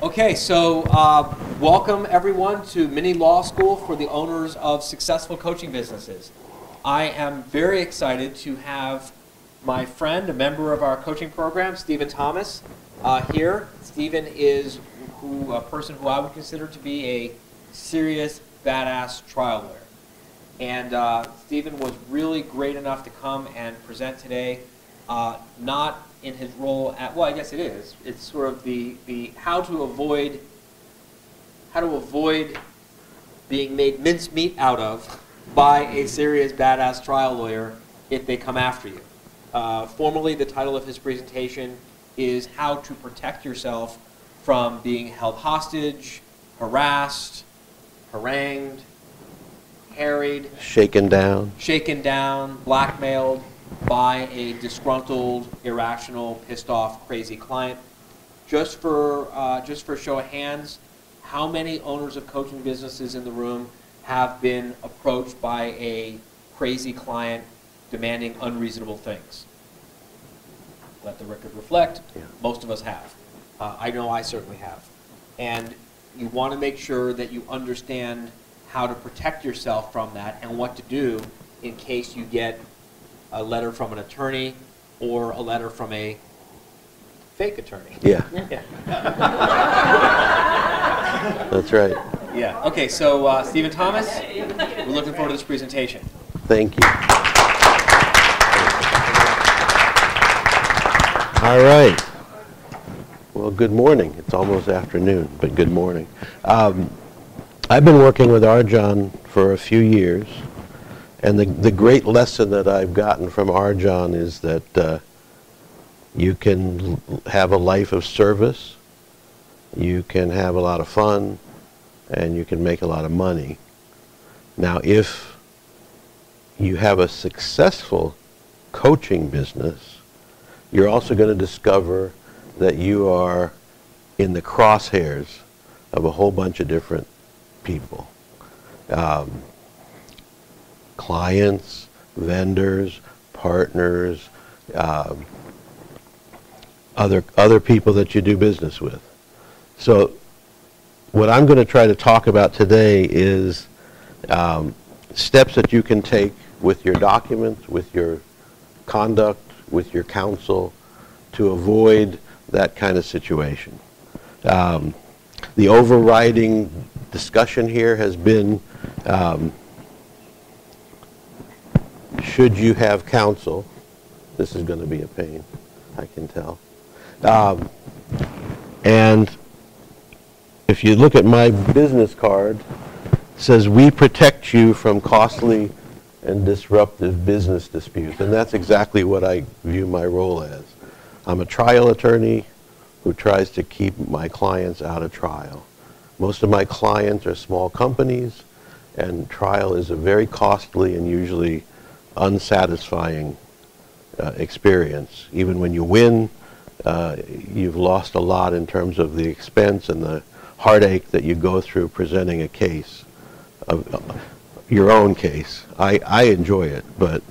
Okay, so welcome everyone to Mini Law School for the owners of successful coaching businesses. I am very excited to have my friend, a member of our coaching program, Stephen Thomas, here. Stephen is a person who I would consider to be a serious, badass trial lawyer. And Stephen was really great enough to come and present today, not in his role at, well, I guess it is. It's sort of the how to avoid being made mincemeat out of by a serious badass trial lawyer if they come after you. Formally, the title of his presentation is How to Protect Yourself from Being Held Hostage, Harassed, Harangued, harried, shaken down, blackmailed by a disgruntled, irrational, pissed off, crazy client. Just for show of hands, how many owners of coaching businesses in the room have been approached by a crazy client demanding unreasonable things? Let the record reflect. Yeah. Most of us have. I know I certainly have. And you want to make sure that you understand how to protect yourself from that and what to do in case you get a letter from an attorney or a letter from a fake attorney. Yeah. That's right. Yeah. Okay, so Stephen Thomas, we're looking forward to this presentation. Thank you. All right. Well, good morning. It's almost afternoon, but good morning. I've been working with Arjan for a few years, and the great lesson that I've gotten from Arjan is that you can have a life of service, you can have a lot of fun, and you can make a lot of money. Now, if you have a successful coaching business, you're also going to discover that you are in the crosshairs of a whole bunch of different people. Clients, vendors, partners, other people that you do business with. So what I'm going to try to talk about today is steps that you can take with your documents, with your conduct, with your counsel to avoid that kind of situation. The overriding discussion here has been, should you have counsel? This is going to be a pain, I can tell. And if you look at my business card, it says, we protect you from costly and disruptive business disputes. And that's exactly what I view my role as. I'm a trial attorney who tries to keep my clients out of trial. Most of my clients are small companies, and trial is a very costly and usually unsatisfying experience. Even when you win, you've lost a lot in terms of the expense and the heartache that you go through presenting a case, your own case. I enjoy it, but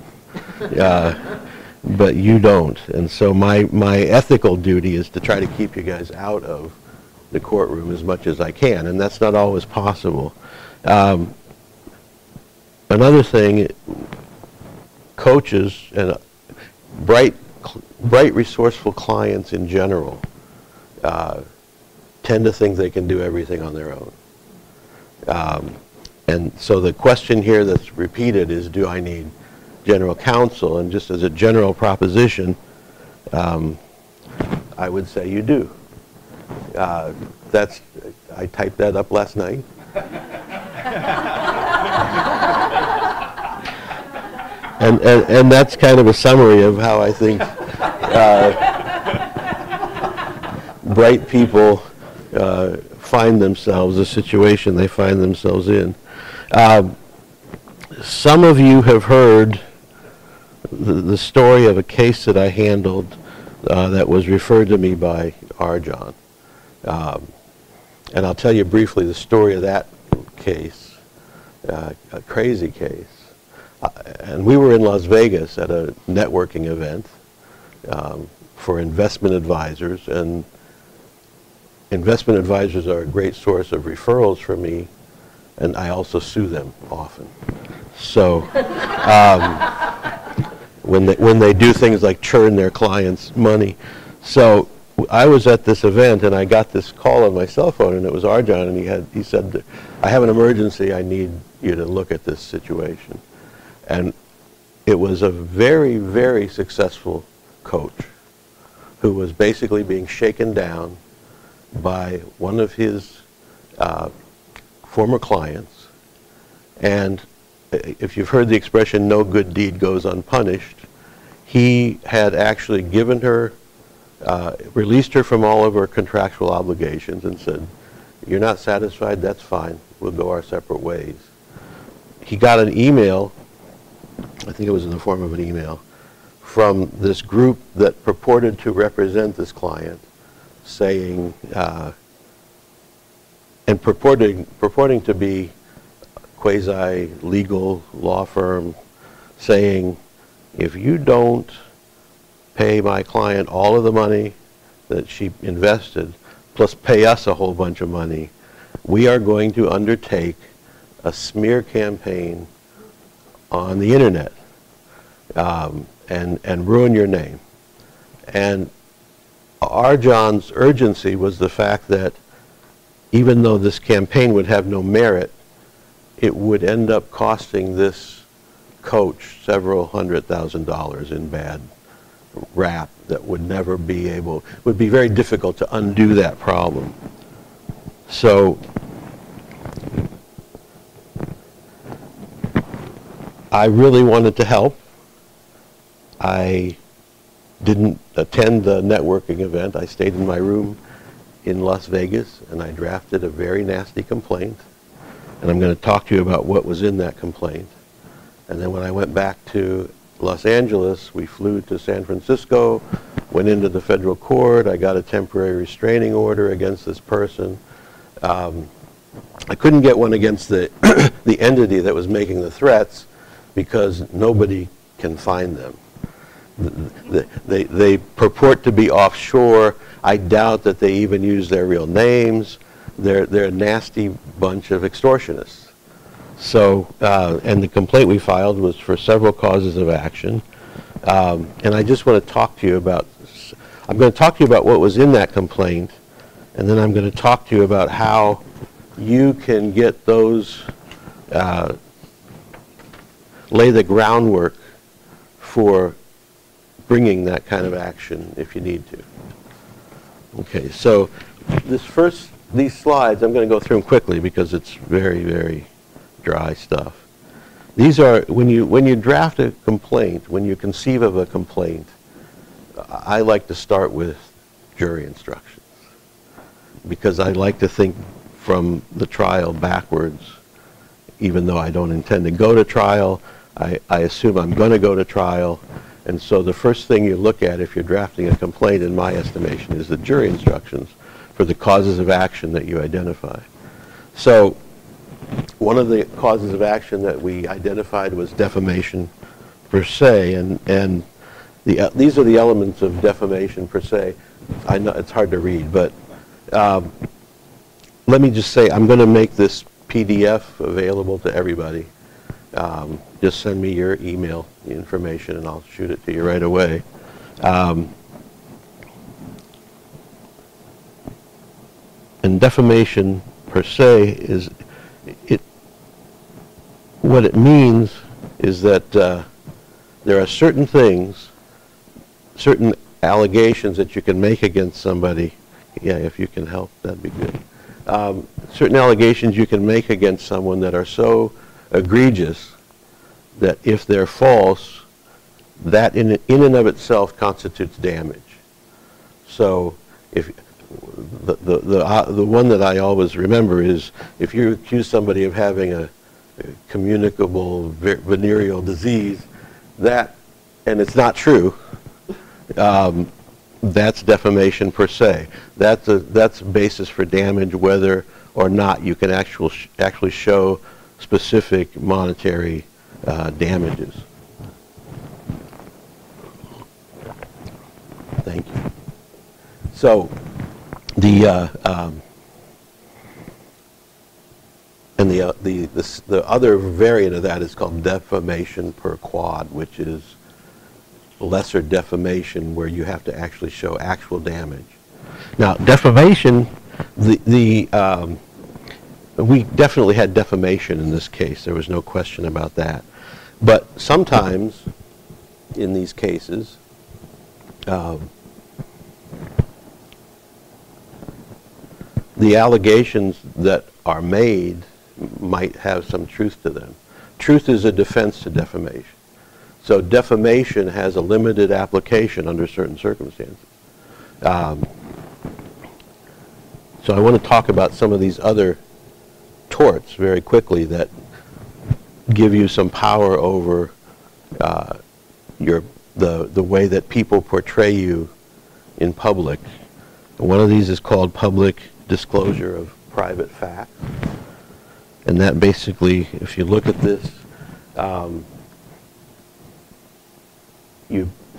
you don't. And so my ethical duty is to try to keep you guys out of the courtroom as much as I can, and that's not always possible. Another thing, coaches and bright, resourceful clients in general tend to think they can do everything on their own. And so the question here that's repeated is, do I need general counsel? And just as a general proposition, I would say you do. I typed that up last night. And that's kind of a summary of how I think bright people find themselves, the situation they find themselves in. Some of you have heard the story of a case that I handled that was referred to me by Arjan. And I'll tell you briefly the story of that case, a crazy case. And we were in Las Vegas at a networking event for investment advisors, and investment advisors are a great source of referrals for me, and I also sue them often. So when they do things like churn their clients' money. So I was at this event, and I got this call on my cell phone, and it was Arjan, and he said, I have an emergency, I need you to look at this situation. And it was a very, very successful coach who was basically being shaken down by one of his former clients. And if you've heard the expression, no good deed goes unpunished, he had actually given her, released her from all of her contractual obligations and said, you're not satisfied, that's fine, we'll go our separate ways. He got an email, I think it was in the form of an email, from this group that purported to represent this client, saying, and purporting to be quasi-legal law firm, saying, if you don't pay my client all of the money that she invested, plus pay us a whole bunch of money, we are going to undertake a smear campaign on the internet and ruin your name. And Arjan's urgency was the fact that even though this campaign would have no merit, it would end up costing this coach several $100,000 in bad rap that would never be able, would be very difficult to undo that problem. So I really wanted to help. I didn't attend the networking event. I stayed in my room in Las Vegas, and I drafted a very nasty complaint. And I'm going to talk to you about what was in that complaint. And then when I went back to Los Angeles, we flew to San Francisco, went into the federal court. I got a temporary restraining order against this person. I couldn't get one against the, the entity that was making the threats because nobody can find them. They purport to be offshore. I doubt that they even use their real names. They're a nasty bunch of extortionists. So, and the complaint we filed was for several causes of action. And I just want to talk to you about, I'm going to talk to you about what was in that complaint, and then I'm going to talk to you about how you can get those, lay the groundwork for bringing that kind of action if you need to. Okay, so these slides, I'm going to go through them quickly because it's very, very dry stuff. These are, when you draft a complaint, when you conceive of a complaint, I like to start with jury instructions because I like to think from the trial backwards. Even though I don't intend to go to trial, I assume I'm going to go to trial. And so the first thing you look at if you're drafting a complaint, in my estimation, is the jury instructions for the causes of action that you identify. So one of the causes of action that we identified was defamation per se, and these are the elements of defamation per se. I know it's hard to read, but let me just say I'm going to make this PDF available to everybody. Just send me your email information and I'll shoot it to you right away. And defamation per se is, what it means is that there are certain things, certain allegations that you can make against somebody. Yeah, if you can help, that'd be good. Certain allegations you can make against someone that are so egregious that if they're false, that in and of itself constitutes damage. So if the one that I always remember is if you accuse somebody of having a communicable venereal disease, that, and it's not true, that's defamation per se. That's a basis for damage whether or not you can actually show specific monetary damages. Thank you. So The other variant of that is called defamation per quad, which is lesser defamation, where you have to actually show actual damage. Now, defamation, we definitely had defamation in this case. There was no question about that. But sometimes, in these cases, the allegations that are made might have some truth to them. Truth is a defense to defamation. So defamation has a limited application under certain circumstances. So I want to talk about some of these other torts very quickly that give you some power over the way that people portray you in public. One of these is called public disclosure of private facts. And that basically, if you look at this,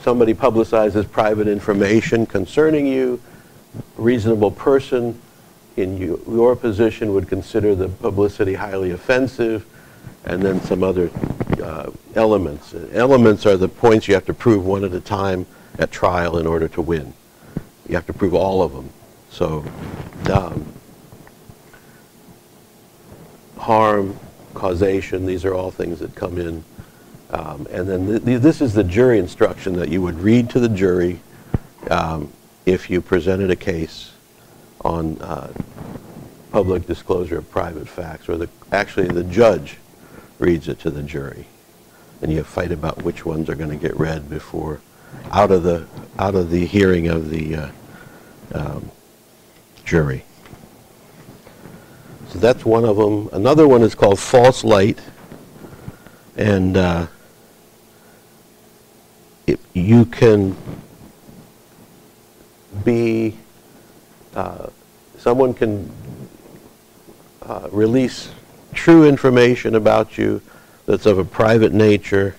somebody publicizes private information concerning you. A reasonable person in your position would consider the publicity highly offensive, and then some other elements. Elements are the points you have to prove one at a time at trial in order to win. You have to prove all of them. So harm, causation, these are all things that come in. And then this is the jury instruction that you would read to the jury if you presented a case on public disclosure of private facts, or actually the judge reads it to the jury, and you fight about which ones are going to get read before out of the hearing of the jury. So that's one of them. Another one is called false light, and you can be someone can release true information about you that's of a private nature,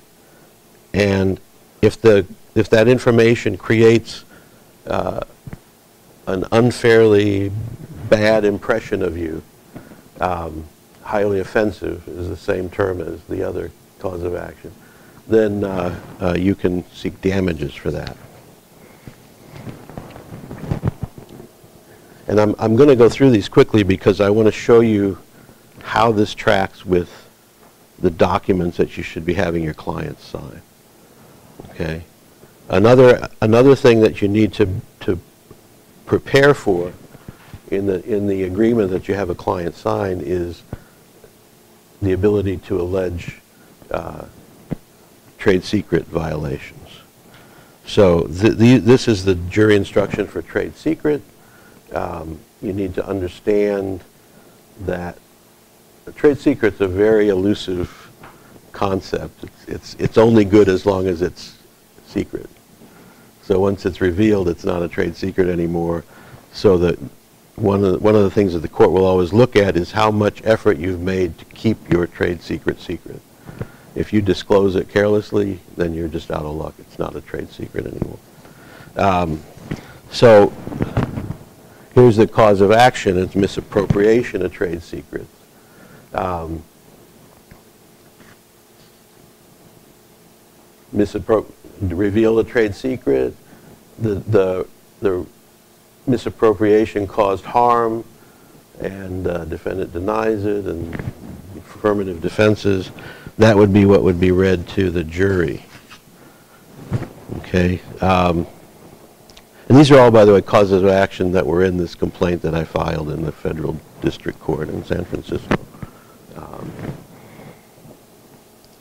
and if that information creates an unfairly bad impression of you, highly offensive is the same term as the other cause of action, then you can seek damages for that. And I'm going to go through these quickly because I want to show you how this tracks with the documents that you should be having your clients sign. Okay. Another thing that you need to prepare for in the agreement that you have a client sign is the ability to allege trade secret violations. So this is the jury instruction for trade secret. You need to understand that a trade secret's a very elusive concept. It's only good as long as it's secret. So once it's revealed, it's not a trade secret anymore. So that one of the things that the court will always look at is how much effort you've made to keep your trade secret secret. If you disclose it carelessly, then you're just out of luck. It's not a trade secret anymore. So here's the cause of action. It's misappropriation of trade secrets. Reveal a trade secret. The misappropriation caused harm, and defendant denies it, and affirmative defenses. That would be what would be read to the jury. Okay. And these are all, by the way, causes of action that were in this complaint that I filed in the federal district court in San Francisco.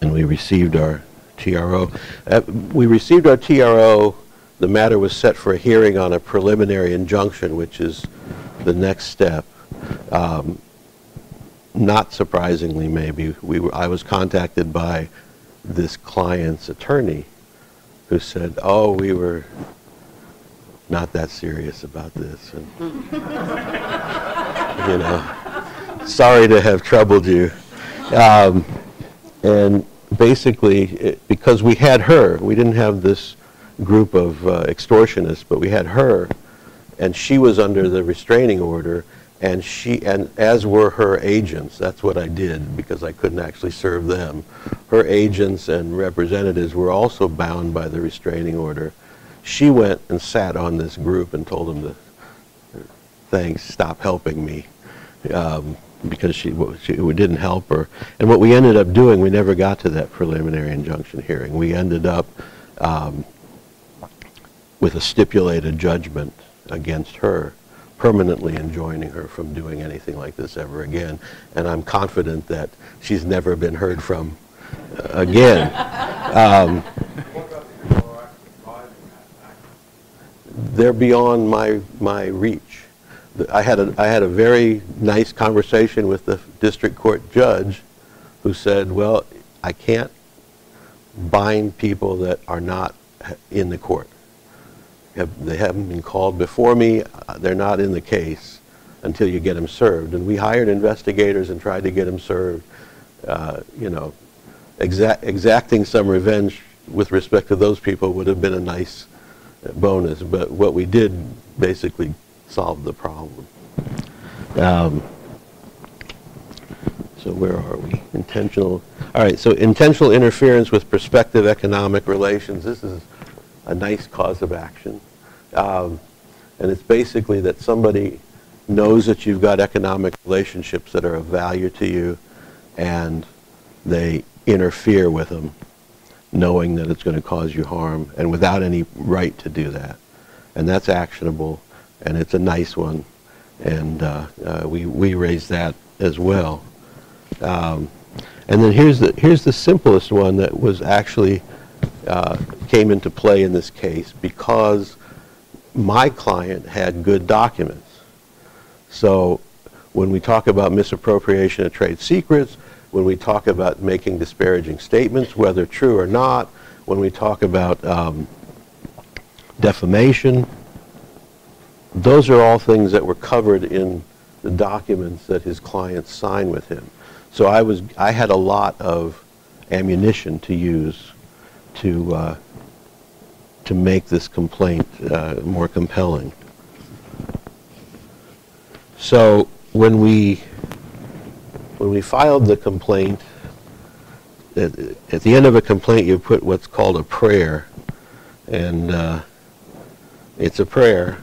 And we received our TRO. We received our TRO. The matter was set for a hearing on a preliminary injunction, which is the next step. Not surprisingly, maybe, I was contacted by this client's attorney who said, oh, we were not that serious about this. And, you know, sorry to have troubled you. And basically, because we had her, we didn't have this group of extortionists, but we had her, and she was under the restraining order, and as were her agents. That's what I did because I couldn't actually serve them. Her agents and representatives were also bound by the restraining order. She went and sat on this group and told them to, thanks, stop helping me, because it didn't help her. And what we ended up doing, we never got to that preliminary injunction hearing. We ended up with a stipulated judgment against her, permanently enjoining her from doing anything like this ever again. And I'm confident that she's never been heard from again. They're beyond my reach. I had a very nice conversation with the district court judge who said, well, I can't bind people that are not in the court. They haven't been called before me. They're not in the case until you get them served. And we hired investigators and tried to get them served. Exacting some revenge with respect to those people would have been a nice bonus. But what we did basically solved the problem. So where are we? Intentional. All right, so intentional interference with prospective economic relations. This is a nice cause of action. And it's basically that somebody knows that you've got economic relationships that are of value to you, and they interfere with them, knowing that it's going to cause you harm, and without any right to do that. And that's actionable, and it's a nice one, and we raised that as well. And then here's the simplest one that was actually came into play in this case because my client had good documents. So when we talk about misappropriation of trade secrets, when we talk about making disparaging statements, whether true or not, when we talk about defamation, those are all things that were covered in the documents that his clients signed with him. So I had a lot of ammunition to use to make this complaint more compelling. So when we filed the complaint, at the end of a complaint you put what's called a prayer, and it's a prayer.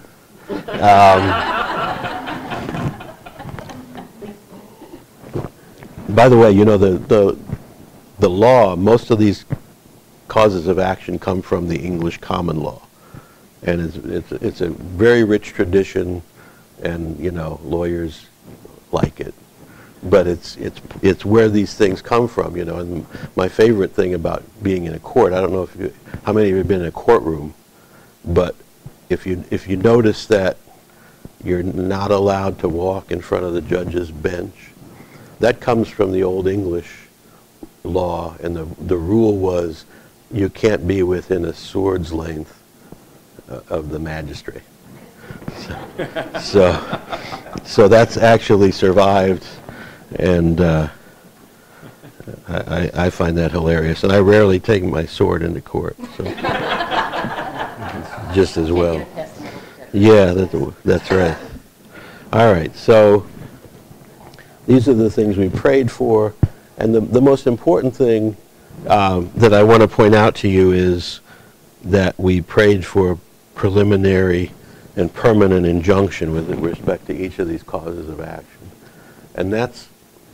By the way, you know, the law, most of these causes of action come from the English common law, and it's a very rich tradition, and you know, lawyers like it, but it's where these things come from, you know. And my favorite thing about being in a court, I don't know how many of you have been in a courtroom, but if you notice that you're not allowed to walk in front of the judge's bench, that comes from the Old English law, and the rule was you can't be within a sword's length of the magistrate. So that's actually survived, and I find that hilarious. And I rarely take my sword into court, so just as well. Yeah, that's right. All right, so these are the things we prayed for, and the most important thing that I want to point out to you is that we prayed for preliminary and permanent injunction with respect to each of these causes of action. And that's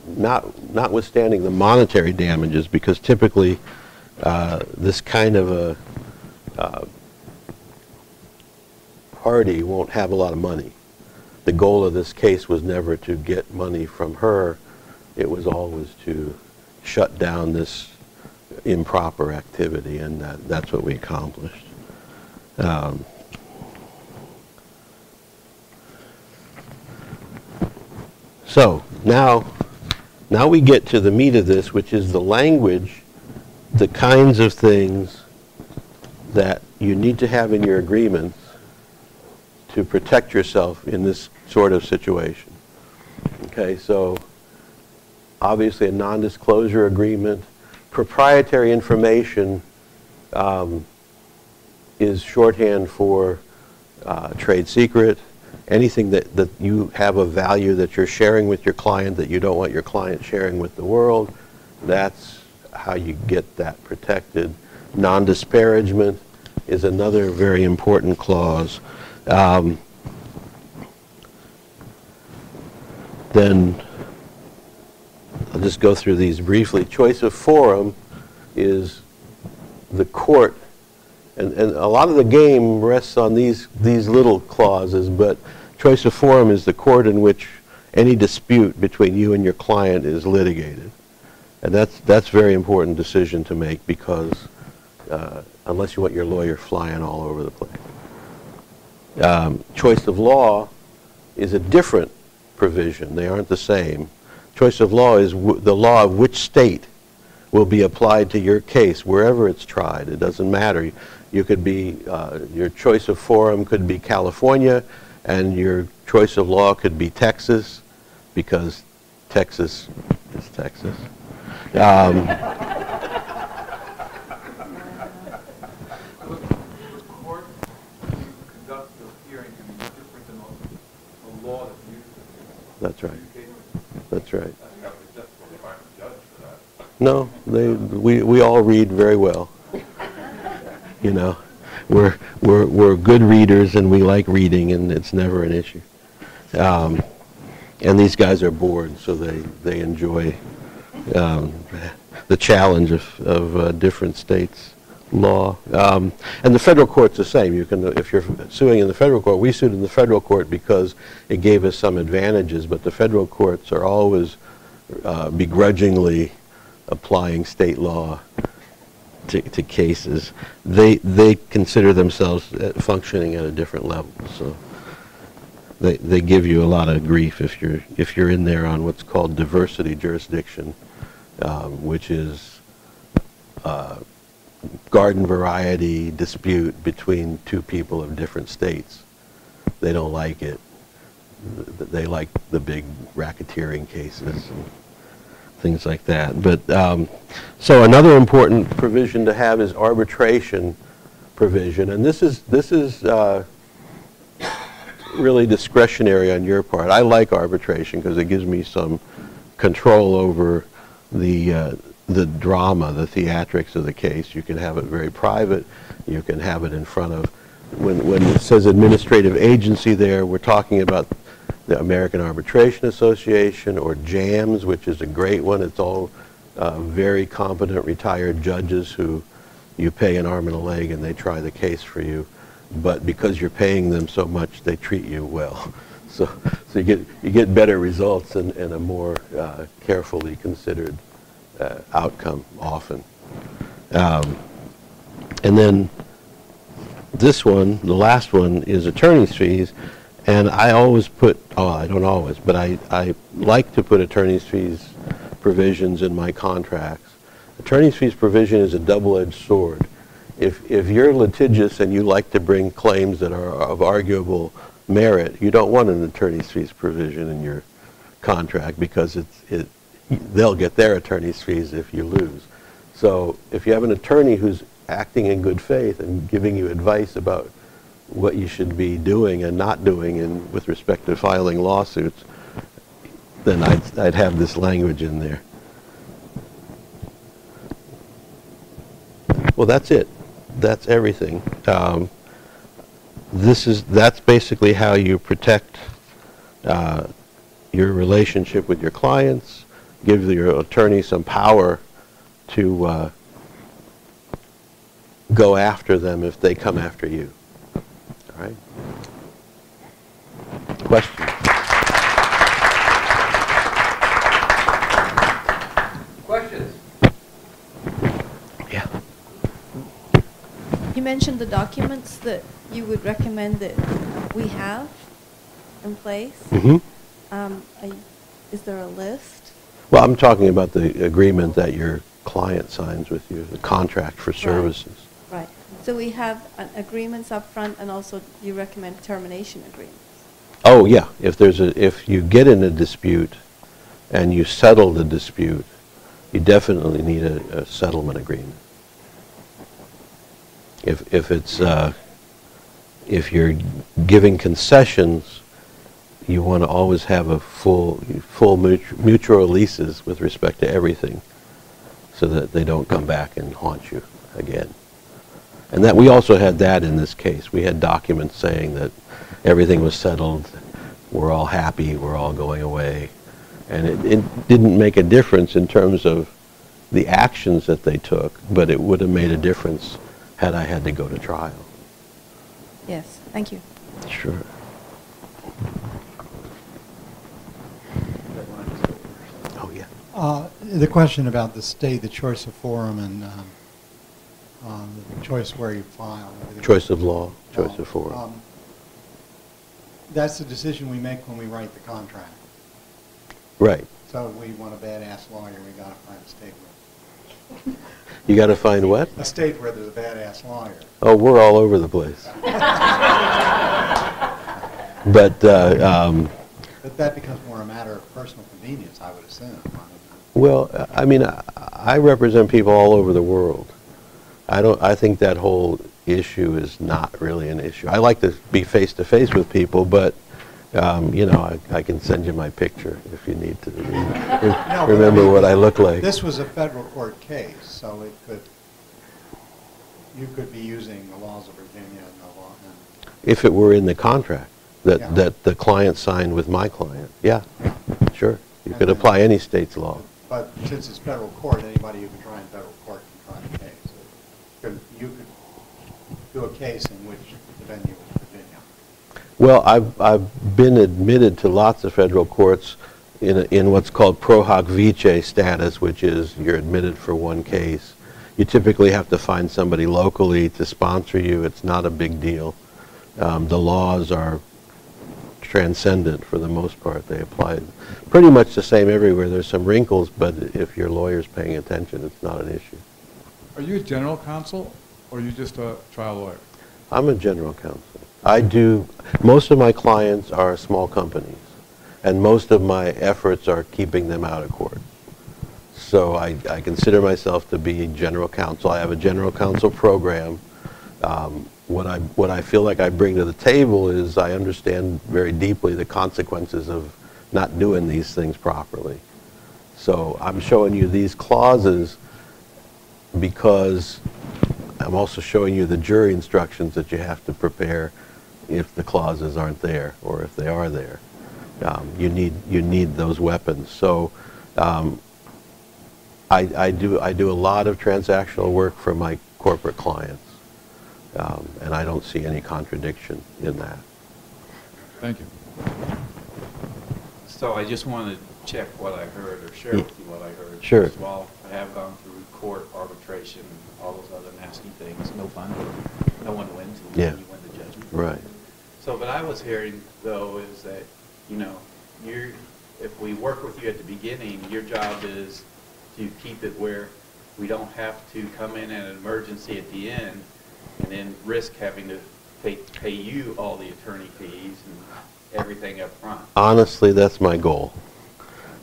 notwithstanding the monetary damages, because typically this kind of a party won't have a lot of money. The goal of this case was never to get money from her. It was always to shut down this improper activity, and that's what we accomplished. So now we get to the meat of this, which is the language, the kinds of things that you need to have in your agreements to protect yourself in this sort of situation. Okay, so obviously a non-disclosure agreement. Proprietary information is shorthand for trade secret. anything that you have a value that you're sharing with your client that you don't want your client sharing with the world, that's how you get that protected. Non-disparagement is another very important clause. Then I'll just go through these briefly. Choice of forum is the court, and a lot of the game rests on these little clauses, but choice of forum is the court in which any dispute between you and your client is litigated. And that's a very important decision to make, because unless you want your lawyer flying all over the place. Choice of law is a different provision. They aren't the same. Choice of law is the law of which state will be applied to your case, wherever it's tried. It doesn't matter. You could be, your choice of forum could be California, and your choice of law could be Texas, because Texas is Texas. That's right. That's right. No, we all read very well. You know, we're good readers, and we like reading, and it's never an issue. And these guys are bored, so they enjoy the challenge of different states' law. And the federal court's the same. You can, if you're suing in the federal court, we sued in the federal court because it gave us some advantages, but the federal courts are always begrudgingly applying state law to cases. They consider themselves functioning at a different level, so they give you a lot of grief if you're in there on what's called diversity jurisdiction, which is garden variety dispute between two people of different states. They don't like it. They like the big racketeering cases and things like that. But so another important provision to have is arbitration provision, and this is really discretionary on your part. I like arbitration because it gives me some control over the drama, the theatrics of the case. You can have it very private. You can have it in front of, when it says administrative agency there, we're talking about the American Arbitration Association, or JAMS, which is a great one. It's all very competent retired judges who you pay an arm and a leg and they try the case for you. But because you're paying them so much, they treat you well. So you get better results and a more carefully considered outcome often. And then this one, the last one, is attorney's fees. And I always put, I don't always, but I like to put attorney's fees provisions in my contracts. Attorney's fees provision is a double-edged sword. If you're litigious and you like to bring claims that are of arguable merit, you don't want an attorney's fees provision in your contract, because they'll get their attorney's fees if you lose. So if you have an attorney who's acting in good faith and giving you advice about what you should be doing and not doing with respect to filing lawsuits, then I'd have this language in there. Well, that's it. That's everything. That's basically how you protect your relationship with your clients, give your attorney some power to go after them if they come after you. All right? Questions? Questions? Yeah. You mentioned the documents that you would recommend that we have in place. Mm-hmm. Is there a list? Well, I'm talking about the agreement that your client signs with you, the contract for services. Right. So we have agreements up front, and also you recommend termination agreements. Oh yeah, if you get in a dispute and you settle the dispute, you definitely need a settlement agreement. If you're giving concessions you want to always have a full mutual leases with respect to everything, so that they don't come back and haunt you again. And that we also had that in this case. We had documents saying that everything was settled, we're all happy, we're all going away. And it didn't make a difference in terms of the actions that they took, but it would have made a difference had I had to go to trial. Yes, thank you. Sure. Oh, yeah. The question about the state, the choice of forum, and the choice where you file. Choice of law, choice of forum. That's the decision we make when we write the contract. Right. So if we want a badass lawyer, we got to find a state where. You got to find what? A state where there's a badass lawyer. Oh, we're all over the place. But that becomes more a matter of personal convenience, I would assume. well, I mean, I represent people all over the world. I think that whole issue is not really an issue. I like to be face to face with people, but you know, I can send you my picture if you need to remember what I look like. This was a federal court case, so you could be using the laws of Virginia and the law. If it were in the contract that, Yeah. that the client signed with my client, yeah, sure. You could apply any state's law. But since it's federal court, anybody who can try in federal court can try the case. You could do a case in which the venue was Virginia. Well, I've been admitted to lots of federal courts in what's called pro hoc vice status, which is you're admitted for one case. You typically have to find somebody locally to sponsor you. It's not a big deal. The laws are transcendent for the most part. They apply pretty much the same everywhere. There's some wrinkles, but if your lawyer's paying attention, it's not an issue. Are you a general counsel, or are you just a trial lawyer? I'm a general counsel. Most of my clients are small companies, and most of my efforts are keeping them out of court. So I consider myself to be general counsel. I have a general counsel program. What I feel like I bring to the table is I understand very deeply the consequences of not doing these things properly. So I'm showing you these clauses because I'm also showing you the jury instructions that you have to prepare if the clauses aren't there, or if they are there. You need those weapons. So I do a lot of transactional work for my corporate clients, and I don't see any contradiction in that. Thank you. So I just want to check what I heard, or share with you what I heard. Sure. First of all, I have gone through court, arbitration, all those other nasty things. No fun. No one wins until Yeah. you win the judgment. Right. So what I was hearing, though, is that, you know, if we work with you at the beginning, your job is to keep it where we don't have to come in at an emergency at the end and then risk having to pay you all the attorney fees and everything up front. Honestly, that's my goal,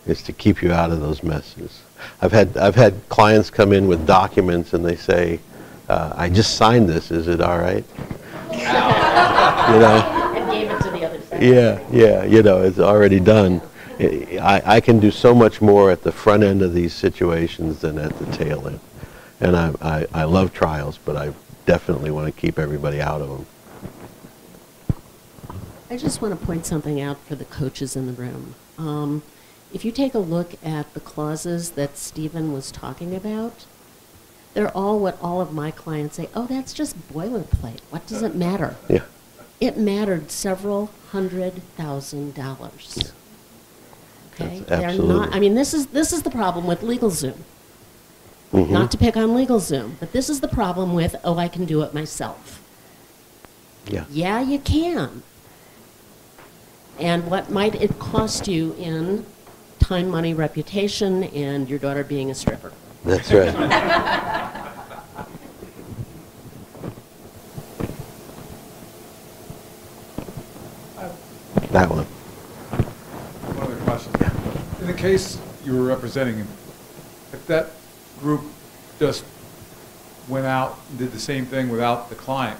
is to keep you out of those messes. I've had clients come in with documents and they say, I just signed this, is it all right? You know? And gave it to the other side. Yeah, you know, it's already done. I can do so much more at the front end of these situations than at the tail end. And I love trials, but I definitely want to keep everybody out of them. I just want to point something out for the coaches in the room. If you take a look at the clauses that Stephen was talking about, they're all what all of my clients say, oh, that's just boilerplate. What does it matter? Yeah. It mattered several $100,000. Okay? That's absolutely. I mean, this is the problem with LegalZoom. Mm-hmm. Not to pick on LegalZoom, but this is the problem with, oh, I can do it myself. Yeah. Yeah, you can. And what might it cost you in time, money, reputation, and your daughter being a stripper? That's right. That one. One other question. In the case you were representing, if that group just went out and did the same thing without the client,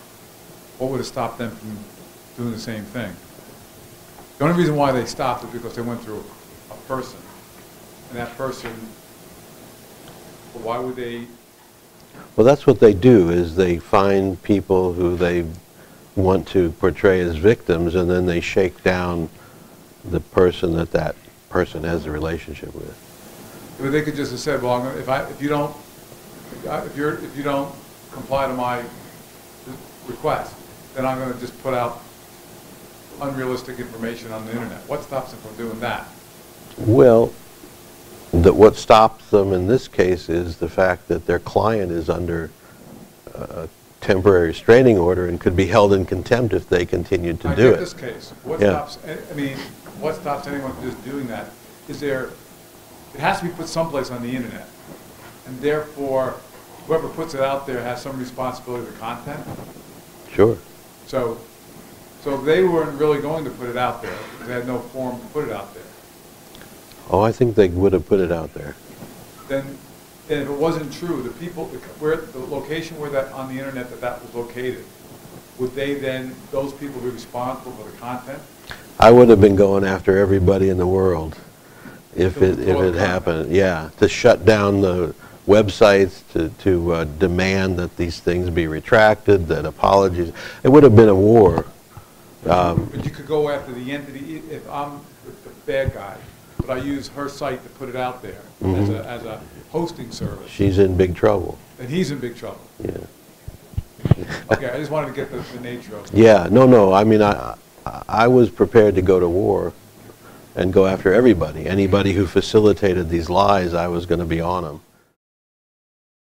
what would have stopped them from doing the same thing? The only reason why they stopped is because they went through a person. And that person, well, why would they? Well, that's what they do, is they find people who they want to portray as victims, and then they shake down the person that person has a relationship with. But they could just have said, well, if you don't comply to my request, then I'm going to just put out unrealistic information on the internet. What stops them from doing that? Well, what stops them in this case is the fact that their client is under a temporary restraining order and could be held in contempt if they continued to do it. In this case, what Yeah. stops? I mean, what stops anyone from just doing that? Is there? It has to be put someplace on the internet, and therefore, whoever puts it out there has some responsibility for the content. Sure. So if they weren't really going to put it out there, because they had no form to put it out there, Oh, I think they would have put it out there. then if it wasn't true, the people, where the location where that, on the internet that was located, would they then, those people be responsible for the content? I would have been going after everybody in the world if To it withdraw the happened. Yeah, to shut down the websites, to demand that these things be retracted, that apologies. It would have been a war. But you could go after the entity, if I'm the bad guy, but I use her site to put it out there as a hosting service, She's in big trouble. then he's in big trouble. Yeah. Okay, I just wanted to get the nature of it. Yeah, no, I mean, I was prepared to go to war and go after everybody. Anybody who facilitated these lies, I was going to be on them.